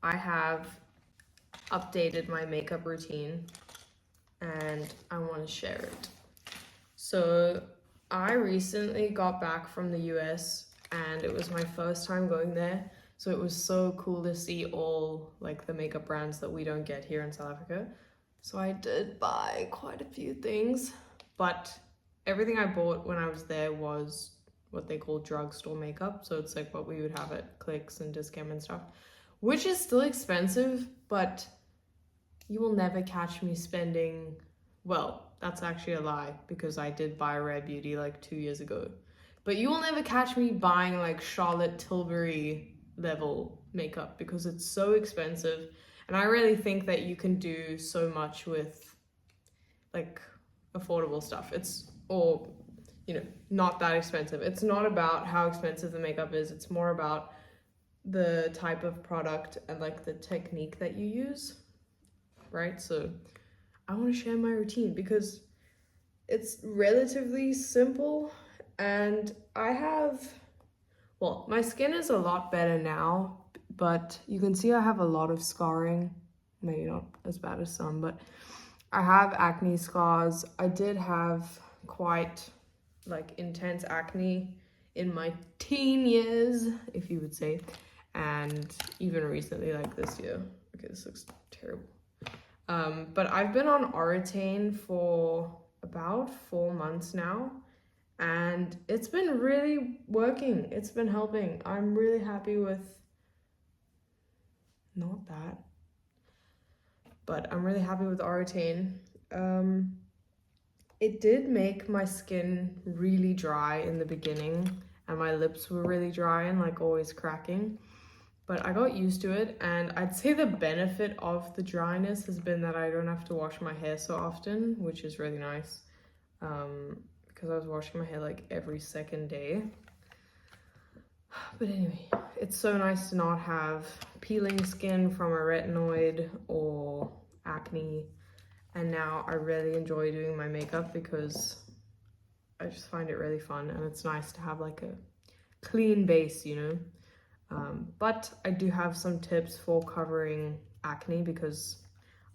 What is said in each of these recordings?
I have updated my makeup routine and I want to share it. So I recently got back from the US and it was my first time going there. So it was so cool to see all like the makeup brands that we don't get here in South Africa. So I did buy quite a few things, but everything I bought when I was there was what they call drugstore makeup. So it's like what we would have at Clicks and Discount and stuff, which is still expensive, but you will never catch me spending, well, that's actually a lie because I did buy Rare Beauty like 2 years ago. But you will never catch me buying like Charlotte Tilbury level makeup because it's so expensive. And I really think that you can do so much with like affordable stuff. Not that expensive. It's not about how expensive the makeup is. It's more about the type of product and like the technique that you use, right? So I want to share my routine because it's relatively simple and my skin is a lot better now, but you can see I have a lot of scarring. Maybe not as bad as some, but I have acne scars. I did have quite like intense acne in my teen years, if you would say, and even recently, like this year. Okay, this looks terrible. But I've been on Oratane for about 4 months now, and it's been really working. It's been helping. I'm really happy with, not that, but I'm really happy with Oratane. It did make my skin really dry in the beginning, and my lips were really dry and like always cracking. But I got used to it, and I'd say the benefit of the dryness has been that I don't have to wash my hair so often, which is really nice, because I was washing my hair like every second day. But anyway, it's so nice to not have peeling skin from a retinoid or acne, and now I really enjoy doing my makeup because I just find it really fun, and it's nice to have like a clean base, you know? But I do have some tips for covering acne because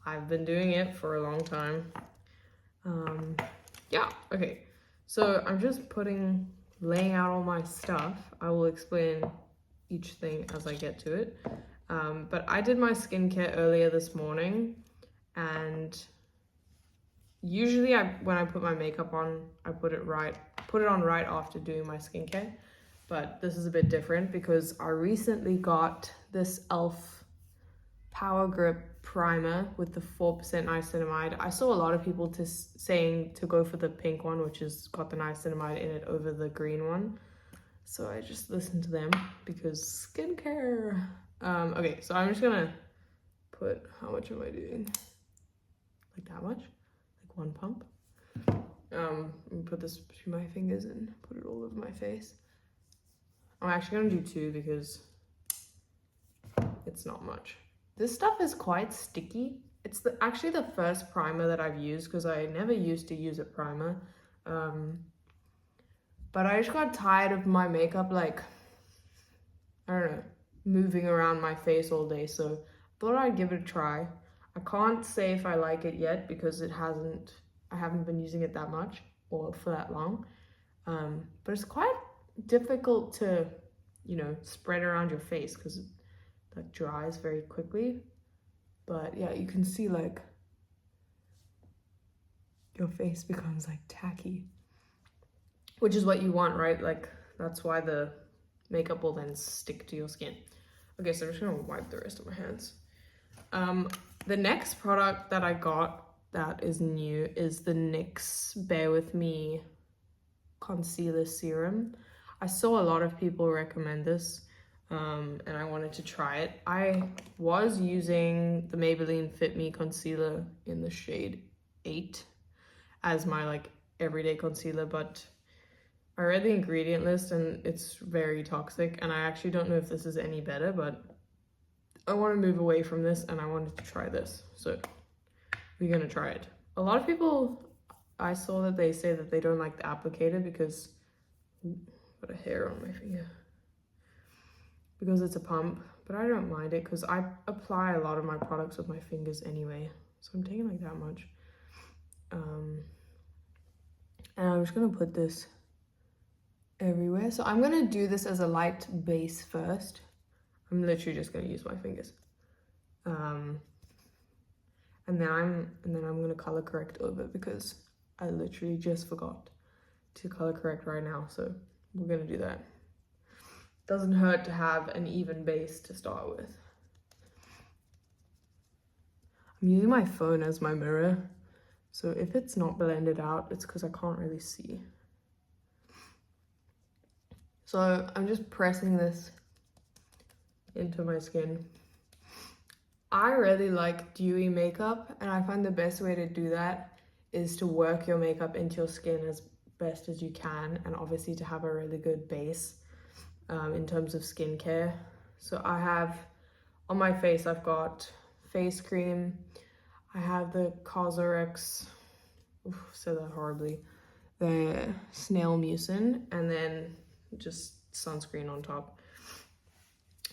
I've been doing it for a long time. Yeah, okay. So I'm just laying out all my stuff. I will explain each thing as I get to it. But I did my skincare earlier this morning, and usually when I put my makeup on, I put it on right after doing my skincare. But this is a bit different because I recently got this e.l.f. Power Grip primer with the 4% niacinamide. I saw a lot of people saying to go for the pink one, which has got the niacinamide in it, over the green one. So I just listened to them because skincare. Okay, so I'm just gonna put, how much am I doing? Like that much? Like one pump? Put this between my fingers and put it all over my face. I'm actually gonna do 2 because it's not much. This stuff is quite sticky. It's actually the first primer that I've used because I never used to use a primer. But I just got tired of my makeup, like, I don't know, moving around my face all day. So I thought I'd give it a try. I can't say if I like it yet because I haven't been using it that much or for that long. But it's quite difficult to, spread around your face because it like dries very quickly. But yeah, you can see like your face becomes like tacky, which is what you want, right? Like that's why the makeup will then stick to your skin. Okay, so I'm just gonna wipe the rest of my hands. The next product that I got that is new is the NYX Bear With Me Concealer Serum. I saw a lot of people recommend this, and I wanted to try it. I was using the Maybelline Fit Me concealer in the shade 8 as my like everyday concealer, but I read the ingredient list and it's very toxic, and I actually don't know if this is any better, but I want to move away from this and I wanted to try this, so we're gonna try it. A lot of people, I saw that they say that they don't like the applicator because, got a hair on my finger, because it's a pump, but I don't mind it because I apply a lot of my products with my fingers anyway. So I'm taking like that much. And I'm just gonna put this everywhere. So I'm gonna do this as a light base first. I'm literally just gonna use my fingers. And then I'm gonna color correct over because I literally just forgot to color correct right now. So we're gonna do that. Doesn't hurt to have an even base to start with. I'm using my phone as my mirror. So if it's not blended out, it's because I can't really see. So I'm just pressing this into my skin. I really like dewy makeup, and I find the best way to do that is to work your makeup into your skin as best as you can, and obviously to have a really good base in terms of skincare. So I have, on my face, I've got face cream, I have the Cosrx, said that horribly, the snail mucin, and then just sunscreen on top.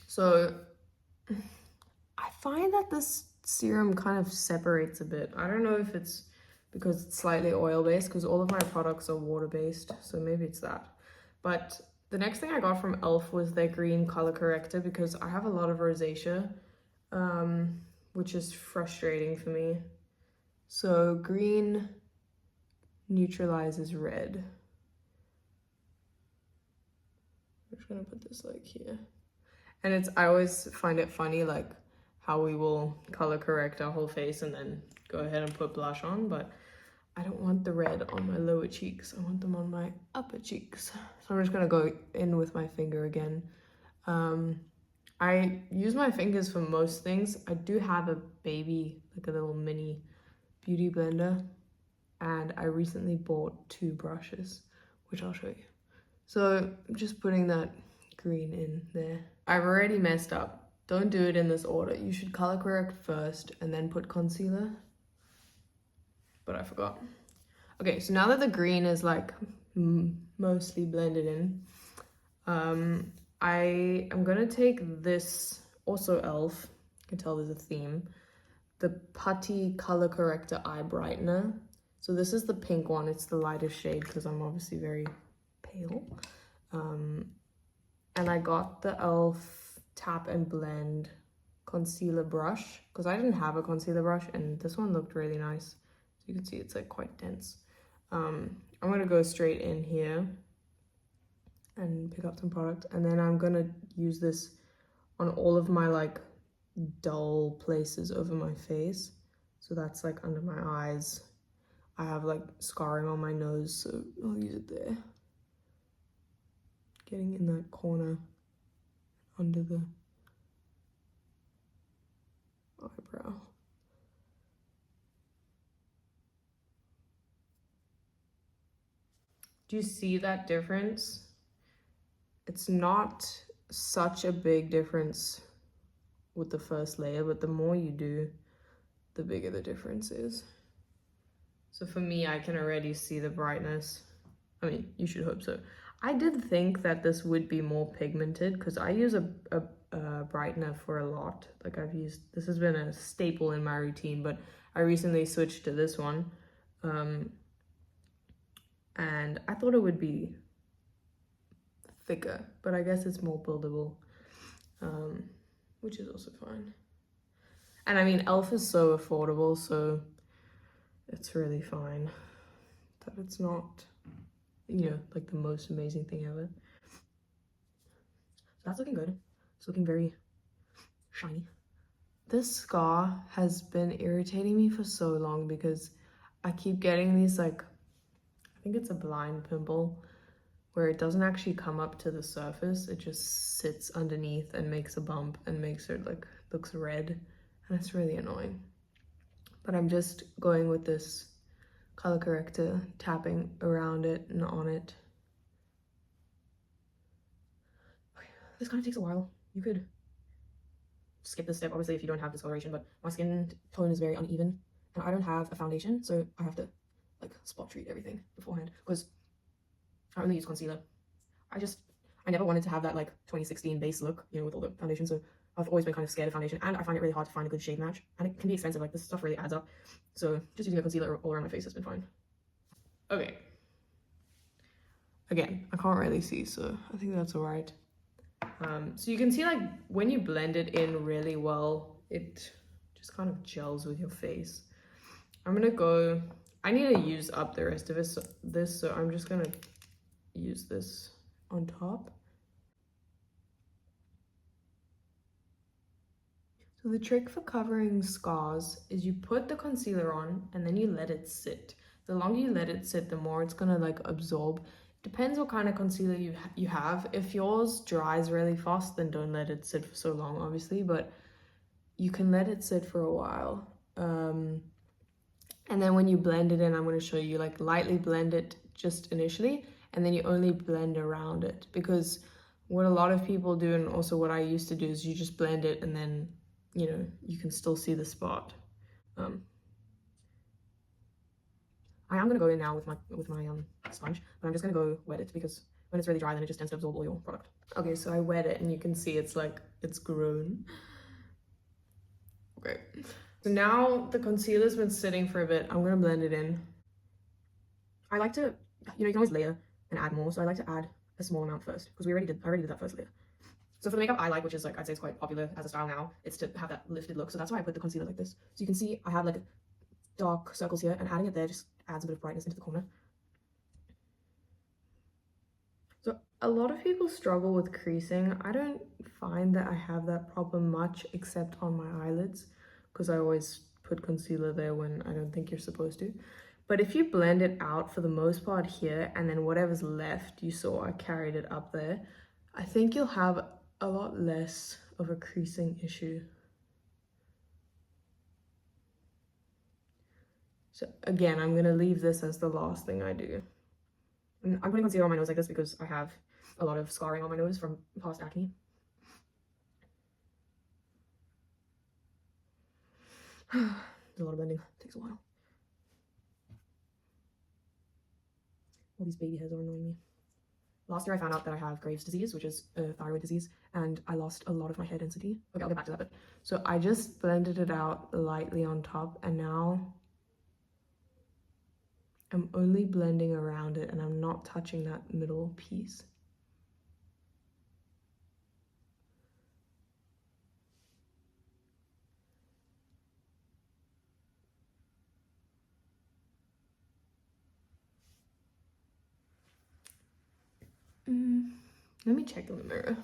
So I find that this serum kind of separates a bit. I don't know if it's because it's slightly oil-based, because all of my products are water-based, so maybe it's that. But the next thing I got from e.l.f. was their green color corrector, because I have a lot of rosacea, which is frustrating for me. So green neutralizes red. I'm just gonna put this like here. And I always find it funny, like how we will color correct our whole face and then go ahead and put blush on, but I don't want the red on my lower cheeks. I want them on my upper cheeks. So I'm just gonna go in with my finger again. I use my fingers for most things. I do have a baby, like a little mini beauty blender, and I recently bought 2 brushes, which I'll show you. So I'm just putting that green in there. I've already messed up. Don't do it in this order. You should color correct first and then put concealer. But I forgot. Okay, so now that the green is like mostly blended in, I am gonna take this, also e.l.f., you can tell there's a theme, the Putty Color Corrector Eye Brightener. So this is the pink one. It's the lightest shade because I'm obviously very pale. And I got the e.l.f. Tap and Blend concealer brush because I didn't have a concealer brush, and this one looked really nice. So you can see it's like quite dense. I'm gonna go straight in here and pick up some product, and then I'm gonna use this on all of my like dull places over my face. So that's like under my eyes. I have like scarring on my nose, so I'll use it there. Getting in that corner under the eyebrow. Do you see that difference? It's not such a big difference with the first layer, but the more you do, the bigger the difference is. So for me, I can already see the brightness. I mean, you should hope so. I did think that this would be more pigmented because I use a brightener for a lot. Like this has been a staple in my routine, but I recently switched to this one. And I thought it would be thicker, but I guess it's more buildable, which is also fine. And I mean, e.l.f. is so affordable, so it's really fine that it's not, you know, like the most amazing thing ever. So that's looking good. It's looking very shiny. This scar has been irritating me for so long because I keep getting these like, I think it's a blind pimple, where it doesn't actually come up to the surface. It just sits underneath and makes a bump and makes it like, looks red. And it's really annoying. But I'm just going with this color corrector, tapping around it and on it. Okay, this kind of takes a while. You could skip this step, obviously, if you don't have discoloration, but my skin tone is very uneven. And I don't have a foundation, so I have to like spot treat everything beforehand because I only use concealer. I never wanted to have that like 2016 base look, you know, with all the foundation, so I've always been kind of scared of foundation, and I find it really hard to find a good shade match, and it can be expensive. Like, this stuff really adds up. So just using a concealer all around my face has been fine. Okay. Again, I can't really see, so I think that's all right. So you can see, like, when you blend it in really well, it just kind of gels with your face. I'm gonna go, I need to use up the rest of this, so I'm just gonna use this on top. So the trick for covering scars is you put the concealer on and then you let it sit. The longer you let it sit, the more it's gonna like absorb. Depends what kind of concealer you have. If yours dries really fast, then don't let it sit for so long, obviously, but you can let it sit for a while. And then when you blend it in, I'm going to show you, like, lightly blend it just initially, and then you only blend around it, because what a lot of people do, and also what I used to do, is you just blend it and then, you know, you can still see the spot. I am going to go in now with my sponge, but I'm just going to go wet it, because when it's really dry, then it just tends to absorb all your product. Okay, so I wet it and you can see it's like, it's grown. Okay. So now the concealer's been sitting for a bit. I'm gonna blend it in. I like to, you can always layer and add more. So I like to add a small amount first, because I already did that first layer. So for the makeup I like, which is like, I'd say it's quite popular as a style now, it's to have that lifted look. So that's why I put the concealer like this. So you can see I have like dark circles here, and adding it there just adds a bit of brightness into the corner. So a lot of people struggle with creasing. I don't find that I have that problem much, except on my eyelids, because I always put concealer there when I don't think you're supposed to. But if you blend it out for the most part here, and then whatever's left, you saw I carried it up there, I think you'll have a lot less of a creasing issue. So again, I'm gonna leave this as the last thing I do. And I'm putting concealer on my nose like this because I have a lot of scarring on my nose from past acne. There's a lot of blending, it takes a while. All these baby hairs are annoying me. Last year I found out that I have Graves' disease, which is a thyroid disease, and I lost a lot of my hair density. Okay, I'll get back to that, but so I just blended it out lightly on top, and now I'm only blending around it, and I'm not touching that middle piece. Let me check in the mirror.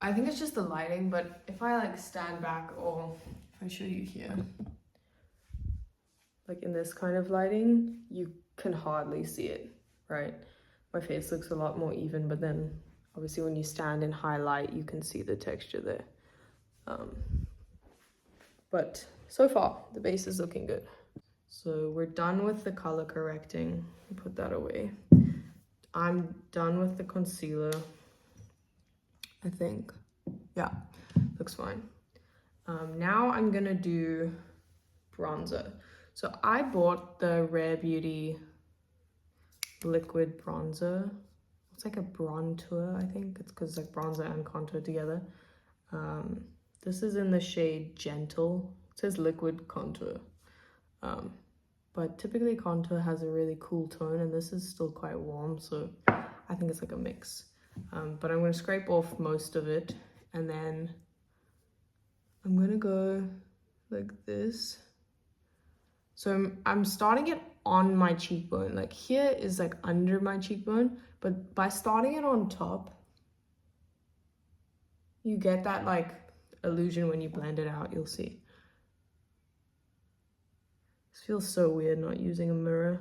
I think it's just the lighting, but if I like stand back, or if I show you here, like in this kind of lighting, you can hardly see it, right? My face looks a lot more even, but then obviously when you stand in high light, you can see the texture there. But so far, the base is looking good. So we're done with the color correcting. Put that away. I'm done with the concealer, I think. Yeah, looks fine. Now I'm gonna do bronzer. So I bought the Rare Beauty liquid bronzer. It's like a bronzer, I think. It's because like bronzer and contour together. This is in the shade Gentle. It says liquid contour. But typically contour has a really cool tone, and this is still quite warm, so I think it's like a mix. But I'm going to scrape off most of it, and then I'm going to go like this. So I'm starting it on my cheekbone. Like here is like under my cheekbone, but by starting it on top, you get that like illusion when you blend it out, you'll see. This feels so weird not using a mirror.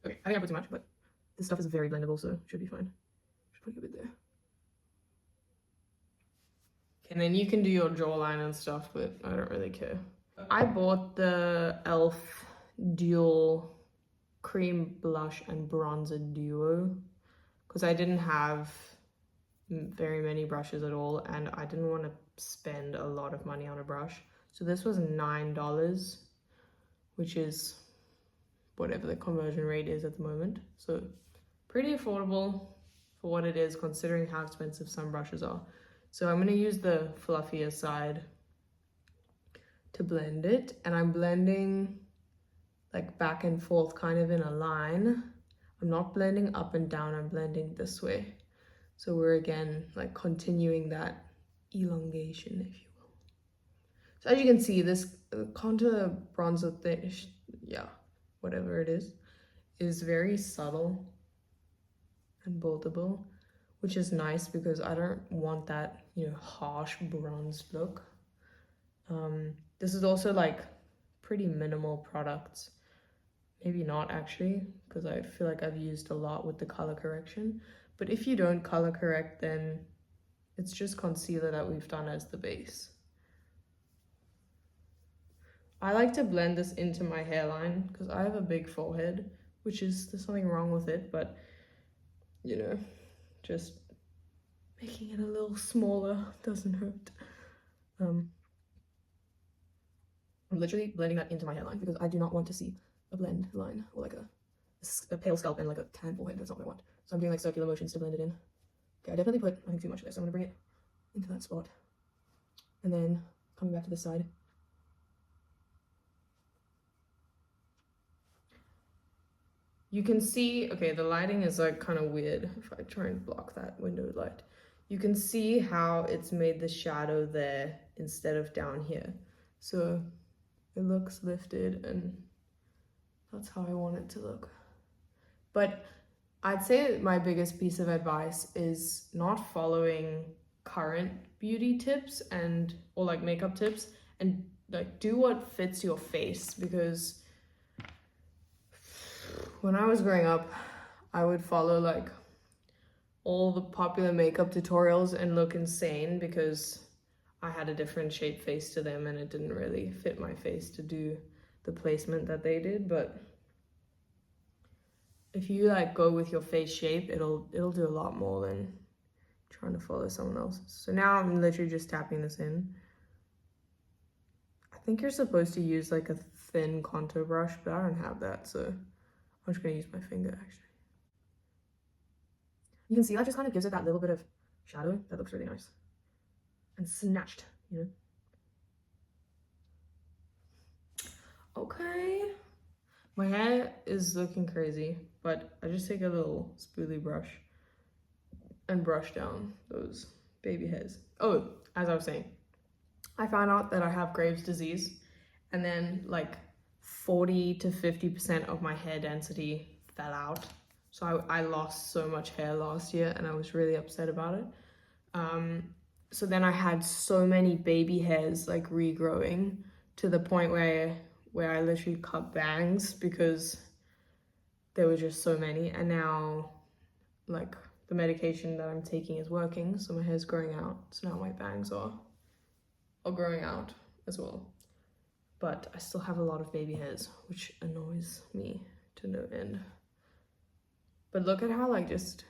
Okay, I think I put too much, but this stuff is very blendable, so it should be fine. Just put a bit there. And then you can do your jawline and stuff, but I don't really care. I bought the e.l.f. Dual Cream Blush and Bronzer Duo because I didn't have very many brushes at all, and I didn't want to spend a lot of money on a brush. So this was $9, which is whatever the conversion rate is at the moment. So pretty affordable for what it is, considering how expensive some brushes are. So I'm going to use the fluffier side to blend it. And I'm blending like back and forth kind of in a line. I'm not blending up and down, I'm blending this way. So we're again like continuing that elongation, if you will. So as you can see, this contour bronzer thing, yeah, whatever it is very subtle and buildable, which is nice because I don't want that, you know, harsh bronze look. This is also like pretty minimal products. Maybe not actually, because I feel like I've used a lot with the color correction. But if you don't color correct, then it's just concealer that we've done as the base. I like to blend this into my hairline because I have a big forehead, which is, there's nothing wrong with it, but you know, just making it a little smaller doesn't hurt. I'm literally blending that into my hairline because I do not want to see a blend line or like a pale scalp and like a tan forehead. That's not what I want. So I'm doing like circular motions to blend it in. Okay, I definitely put, I think, too much of this. So I'm gonna bring it into that spot. And then coming back to this side. You can see, okay, the lighting is like kind of weird. If I try and block that window light, you can see how it's made the shadow there instead of down here. So it looks lifted and that's how I want it to look. But I'd say my biggest piece of advice is not following current beauty tips or like makeup tips, and like do what fits your face, because when I was growing up, I would follow like all the popular makeup tutorials and look insane because I had a different shaped face to them and it didn't really fit my face to do the placement that they did. But if you like go with your face shape, it'll do a lot more than trying to follow someone else's. So now I'm literally just tapping this in. I think you're supposed to use like a thin contour brush, but I don't have that, so I'm just gonna use my finger actually. You can see that just kind of gives it that little bit of shadow that looks really nice and snatched, you know. Okay, my hair is looking crazy, but I just take a little spoolie brush and brush down those baby hairs. Oh, as I was saying, I found out that I have Graves' disease, and then like 40 to 50% of my hair density fell out. So I lost so much hair last year and I was really upset about it. So then I had so many baby hairs like regrowing to the point where I literally cut bangs because there were just so many. And now like the medication that I'm taking is working, so my hair's growing out. So now my bangs are growing out as well. But I still have a lot of baby hairs, which annoys me to no end. But look at how like just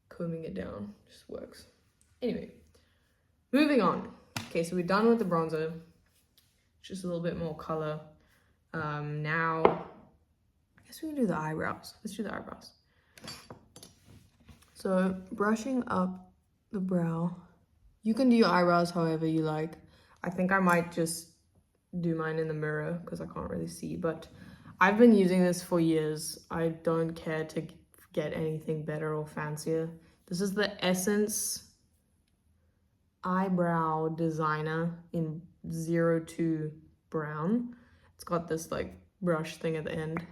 combing it down just works. Anyway, moving on. Okay, so we're done with the bronzer. Just a little bit more color. Now, I guess we can do the eyebrows. Let's do the eyebrows. So brushing up the brow. You can do your eyebrows however you like. I think I might just do mine in the mirror because I can't really see, but I've been using this for years. I don't care to get anything better or fancier. This is the Essence Eyebrow Designer in 02 brown. It's got this like brush thing at the end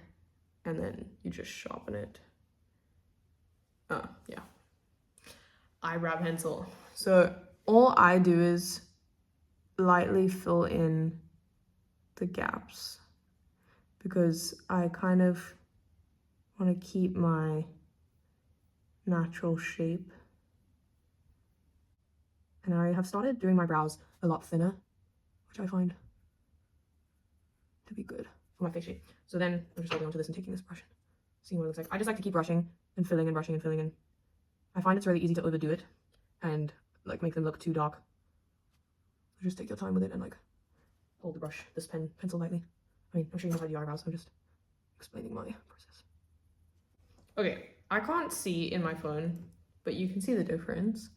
and then you just sharpen it. Yeah. Eyebrow pencil. So all I do is lightly fill in the gaps because I kind of want to keep my natural shape. And I have started doing my brows a lot thinner, which I find to be good for my face shape. So then I'm just holding onto this and taking this brush and seeing what it looks like. I just like to keep brushing and filling and brushing and filling in. I find it's really easy to overdo it and like make them look too dark. So just take your time with it and like hold the brush, this pencil lightly. I mean, I'm sure you know how to do eyebrows, I'm just explaining my process. Okay, I can't see in my phone, but you can see the difference.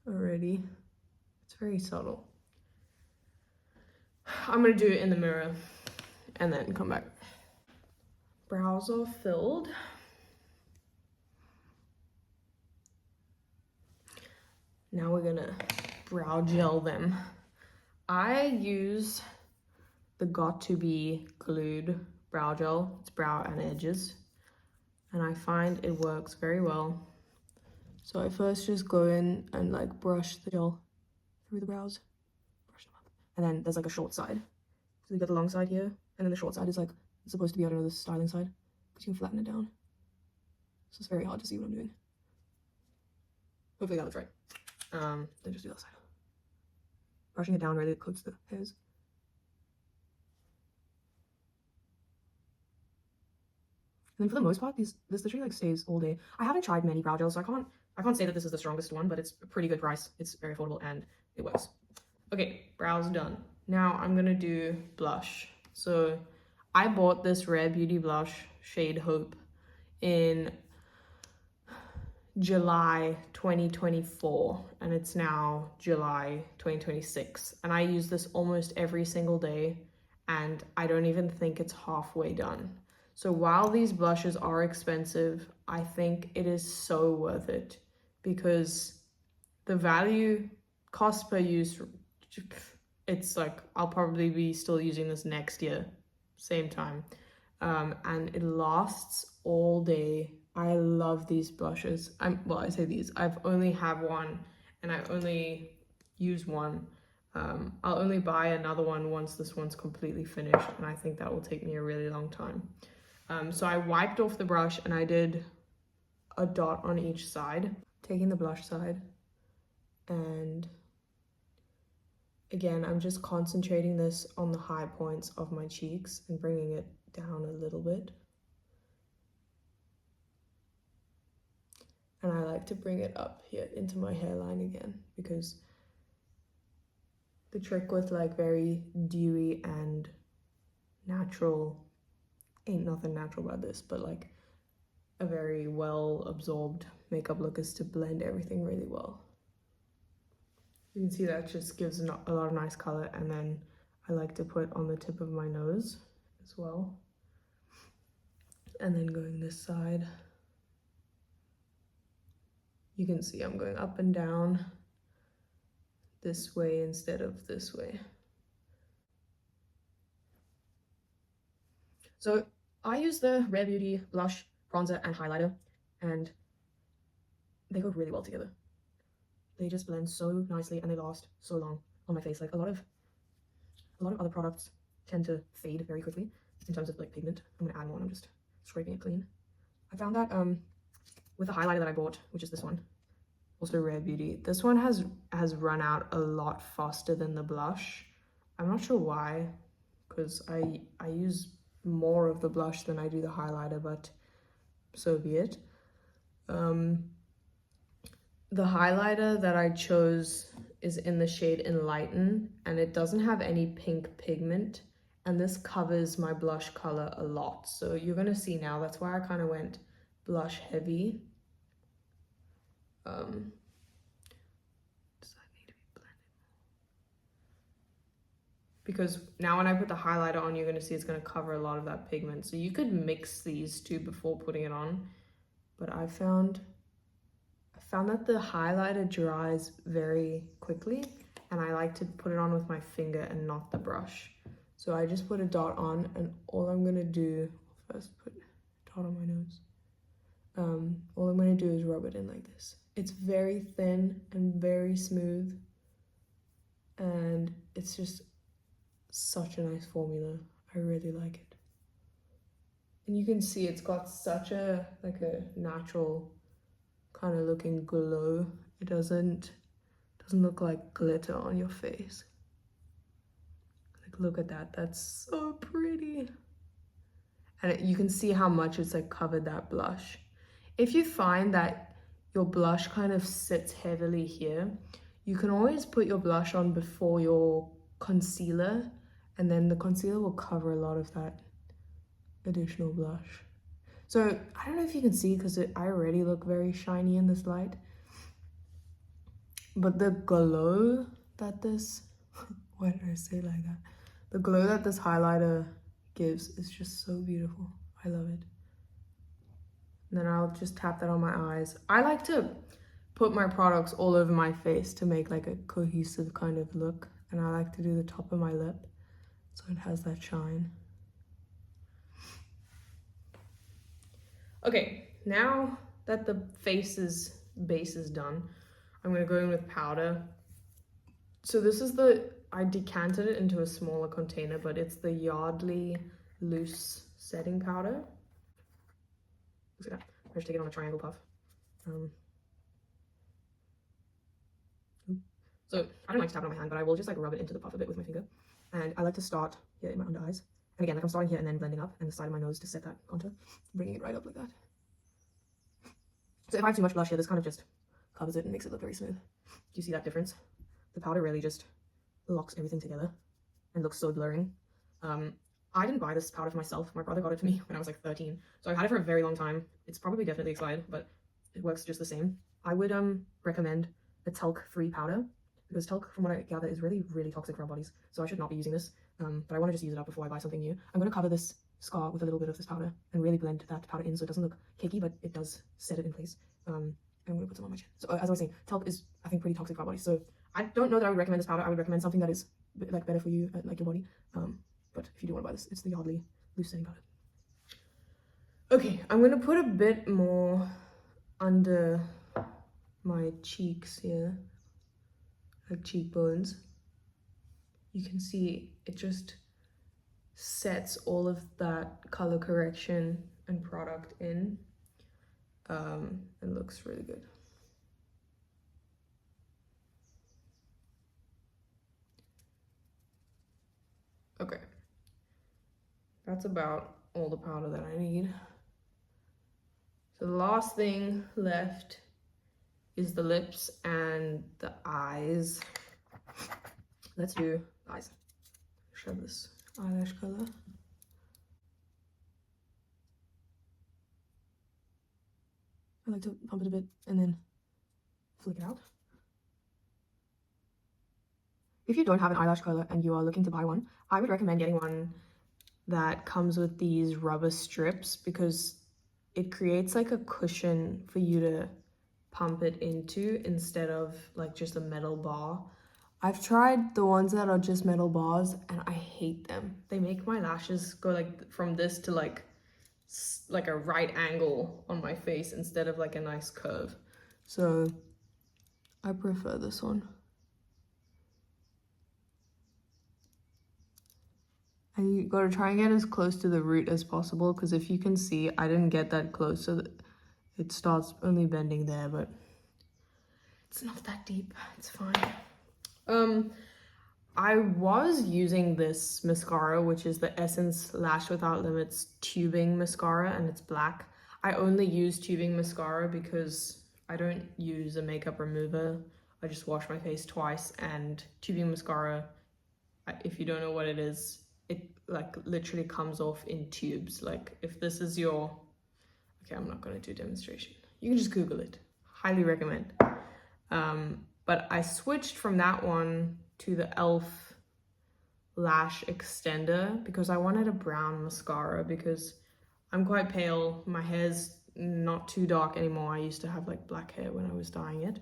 already. It's very subtle. I'm gonna do it in the mirror and then come back. Brows are filled. Now we're gonna brow gel them. I use the Got To Be glued brow gel. It's brow and edges, and I find it works very well. So I first just go in and like brush the gel through the brows, brush them up, and then there's like a short side. So you got the long side here, and then the short side is like supposed to be, I don't know, the styling side, but you can flatten it down. So it's very hard to see what I'm doing. Hopefully that looks right. Then just do that side. Brushing it down really coats the hairs. And then for the most part, this literally like stays all day. I haven't tried many brow gels, so I can't say that this is the strongest one, but it's a pretty good price. It's very affordable and it works. Okay, brows done. Now I'm gonna do blush. So I bought this Rare Beauty blush shade Hope in July 2024, and it's now July 2026, and I use this almost every single day, and I don't even think it's halfway done. So while these blushes are expensive, I think it is so worth it because the value cost per use, it's like I'll probably be still using this next year, same time, and it lasts all day. I love these blushes. Well, I say these. I've only have one, and I only use one. I'll only buy another one once this one's completely finished, and I think that will take me a really long time. So I wiped off the brush, and I did a dot on each side, taking the blush side, and again, I'm just concentrating this on the high points of my cheeks and bringing it down a little bit. And I like to bring it up here into my hairline again, because the trick with like very dewy and natural, ain't nothing natural about this, but like a very well absorbed makeup look is to blend everything really well. You can see that just gives a lot of nice color, and then I like to put on the tip of my nose as well. And then going this side. You can see I'm going up and down this way instead of this way. So I use the Rare Beauty blush, bronzer, and highlighter, and they go really well together. They just blend so nicely and they last so long on my face. Like a lot of other products tend to fade very quickly in terms of like pigment. I'm gonna add more and I'm just scraping it clean. I found that with the highlighter that I bought, which is this one, also Rare Beauty, this one has run out a lot faster than the blush. I'm not sure why, because I use more of the blush than I do the highlighter, but so be it. The highlighter that I chose is in the shade Enlighten, and it doesn't have any pink pigment, and this covers my blush color a lot. So you're gonna see now, that's why I kind of went blush heavy. Does that need to be blended? Because now when I put the highlighter on, you're gonna see it's gonna cover a lot of that pigment. So you could mix these two before putting it on, but I found that the highlighter dries very quickly, and I like to put it on with my finger and not the brush. So I just put a dot on, and all I'm gonna do, first put a dot on my nose. All I'm gonna do is rub it in like this. It's very thin and very smooth, and it's just such a nice formula. I really like it. And you can see it's got such a natural kind of looking glow. It doesn't look like glitter on your face. Like, look at that, that's so pretty. And you can see how much it's like covered that blush. If you find that your blush kind of sits heavily here, you can always put your blush on before your concealer, and then the concealer will cover a lot of that additional blush. So I don't know if you can see, because I already look very shiny in this light, But the glow that this, why did I say it like that? The glow that this highlighter gives is just so beautiful. I love it. And then I'll just tap that on my eyes. I like to put my products all over my face to make like a cohesive kind of look. And I like to do the top of my lip so it has that shine. Okay, now that the base is done, I'm gonna go in with powder. So this is I decanted it into a smaller container, but it's the Yardley Loose Setting Powder. Look at that. I just take it on a triangle puff. So I don't like to tap it on my hand, but I will just like rub it into the puff a bit with my finger. And I like to start here in my under eyes. And again, like I'm starting here and then blending up and the side of my nose to set that contour, bringing it right up like that. So if I have too much blush here, this kind of just covers it and makes it look very smooth. Do you see that difference? The powder really just locks everything together and looks so blurring. I didn't buy this powder for myself. My brother got it for me when I was like 13. So I've had it for a very long time. It's probably definitely expired, but it works just the same. I would recommend a talc-free powder because talc, from what I gather, is really, really toxic for our bodies. So I should not be using this, but I want to just use it up before I buy something new. I'm going to cover this scar with a little bit of this powder and really blend that powder in so it doesn't look cakey, but it does set it in place. I'm going to put some on my chin. So as I was saying, talc is, I think, pretty toxic for our bodies. So I don't know that I would recommend this powder. I would recommend something that is like better for you, like your body. But if you do want to buy this, it's the Yardley Loose Setting Powder. Okay, I'm going to put a bit more under my cheeks here, like cheekbones. You can see it just sets all of that color correction and product in. It looks really good. Okay, that's about all the powder that I need. So the last thing left is the lips and the eyes. Let's do eyes. Shove this eyelash color. I like to pump it a bit and then flick it out. If you don't have an eyelash curler and you are looking to buy one, I would recommend getting one that comes with these rubber strips because it creates like a cushion for you to pump it into instead of like just a metal bar. I've tried the ones that are just metal bars and I hate them. They make my lashes go like from this to like a right angle on my face instead of like a nice curve. So I prefer this one. And you gotta try and get as close to the root as possible because if you can see, I didn't get that close, so that it starts only bending there, but it's not that deep, it's fine. I was using this mascara, which is the Essence Lash Without Limits tubing mascara, and it's black. I only use tubing mascara because I don't use a makeup remover. I just wash my face twice, and tubing mascara, if you don't know what it is, it like literally comes off in tubes. Like if this is your, okay, I'm not gonna do demonstration. You can just Google it, highly recommend. But I switched from that one to the e.l.f. lash extender because I wanted a brown mascara because I'm quite pale. My hair's not too dark anymore. I used to have like black hair when I was dyeing it.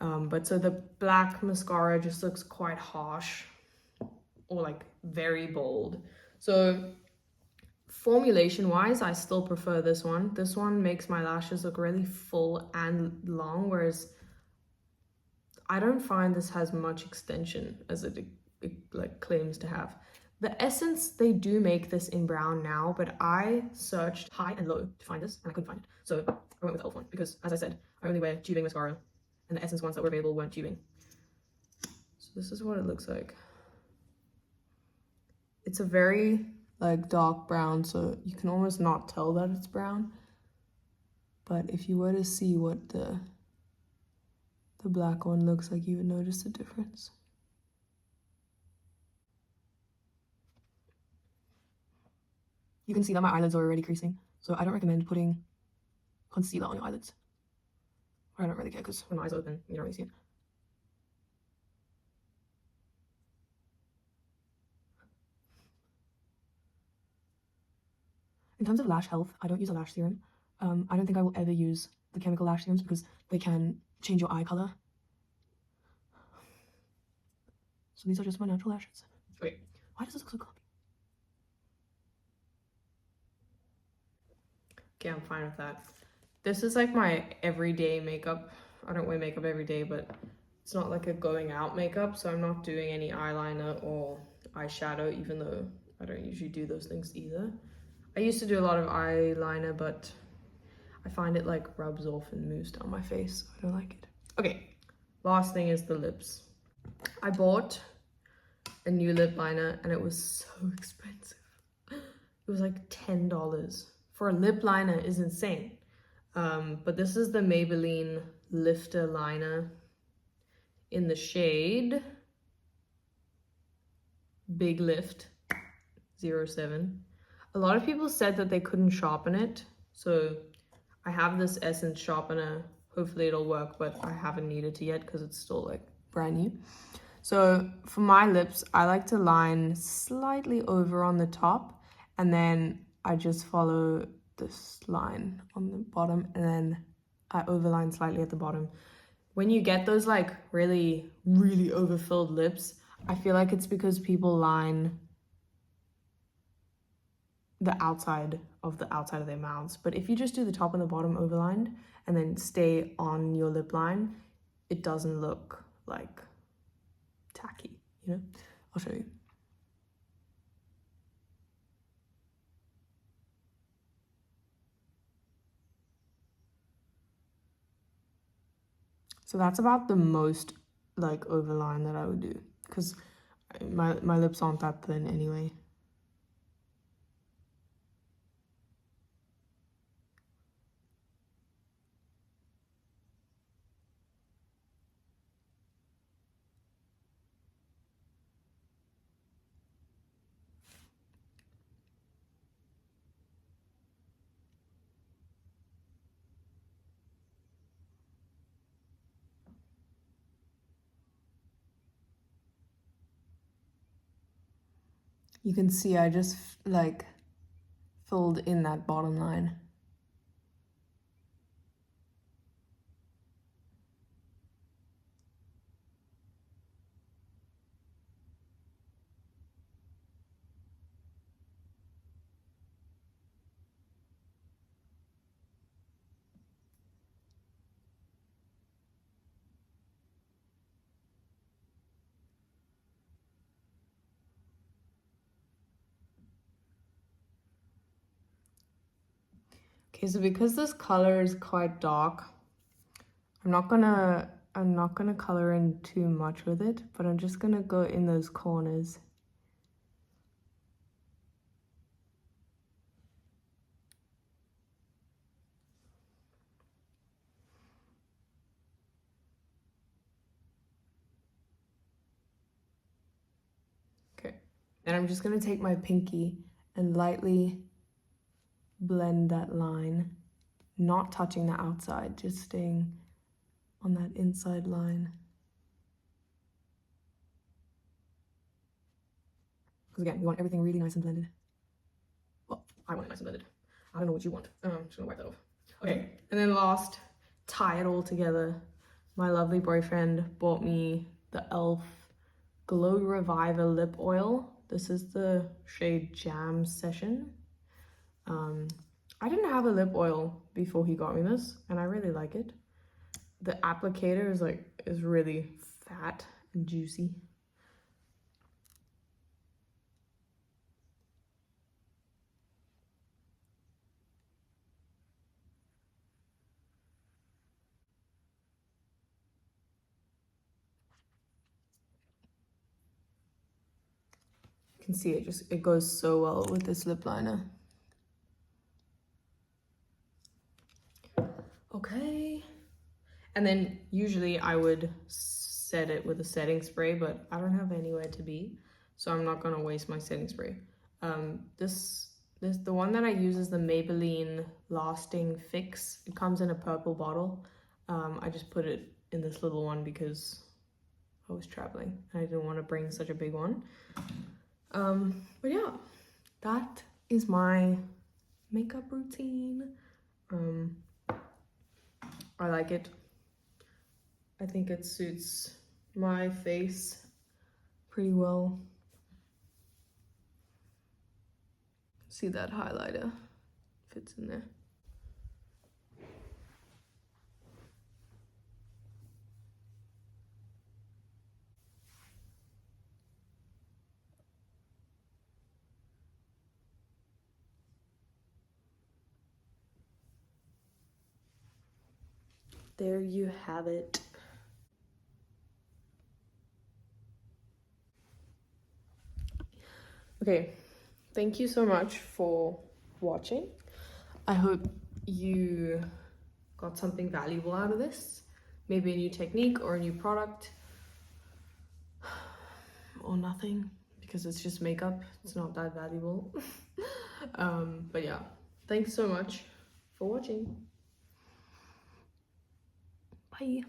But so the black mascara just looks quite harsh or like very bold. So formulation wise, I still prefer this one. This one makes my lashes look really full and long, whereas I don't find this has much extension as it like claims to have. The Essence, they do make this in brown now, but I searched high and low to find this and I couldn't find it. So I went with e.l.f. one because, as I said, I only wear tubing mascara and the Essence ones that were available weren't tubing. So this is what it looks like. It's a very like dark brown, so you can almost not tell that it's brown. But if you were to see what the black one looks like, you would notice the difference. You can see that my eyelids are already creasing, so I don't recommend putting concealer on your eyelids. I don't really care because when my eyes are open, you don't really see it. In terms of lash health, I don't use a lash serum. I don't think I will ever use the chemical lash serums because they can change your eye color. So these are just my natural lashes. Wait, why does this look so clumpy? Okay, I'm fine with that. This is like my everyday makeup. I don't wear makeup every day, but it's not like a going out makeup, so I'm not doing any eyeliner or eyeshadow, even though I don't usually do those things either. I used to do a lot of eyeliner, but I find it like rubs off and moves down my face. I don't like it. Okay, last thing is the lips. I bought a new lip liner and it was so expensive. It was like $10 for a lip liner is insane. But this is the Maybelline Lifter Liner in the shade Big Lift 07. A lot of people said that they couldn't sharpen it, so I have this Essence sharpener. Hopefully it'll work, but I haven't needed to yet because it's still like brand new. So for my lips, I like to line slightly over on the top, and then I just follow this line on the bottom, and then I overline slightly at the bottom. When you get those like really, really overfilled lips, I feel like it's because people line the outside of their mouths. But if you just do the top and the bottom overlined and then stay on your lip line, it doesn't look like tacky, you know? I'll show you. So that's about the most like overline that I would do because my lips aren't that thin anyway. You can see I just like filled in that bottom line. Okay, so because this color is quite dark, I'm not gonna color in too much with it, but I'm just gonna go in those corners. Okay, and I'm just gonna take my pinky and lightly blend that line, not touching the outside, just staying on that inside line. Because again, we want everything really nice and blended. Well, I want it nice and blended. I don't know what you want. I'm just gonna wipe that off. Okay, and then last, tie it all together. My lovely boyfriend bought me the e.l.f. Glow Reviver Lip Oil. This is the shade Jam Session. I didn't have a lip oil before he got me this, and I really like it. The applicator is really fat and juicy. You can see it goes so well with this lip liner. Okay. And then usually I would set it with a setting spray, but I don't have anywhere to be, so I'm not gonna waste my setting spray. The one that I use is the Maybelline Lasting Fix. It comes in a purple bottle. I just put it in this little one because I was traveling and I didn't want to bring such a big one. But yeah, that is my makeup routine. I like it. I think it suits my face pretty well. See that highlighter fits in there. There you have it. Okay, thank you so much for watching. I hope you got something valuable out of this. Maybe a new technique or a new product. Or nothing, because it's just makeup. It's not that valuable. But yeah, thanks so much for watching. Bye.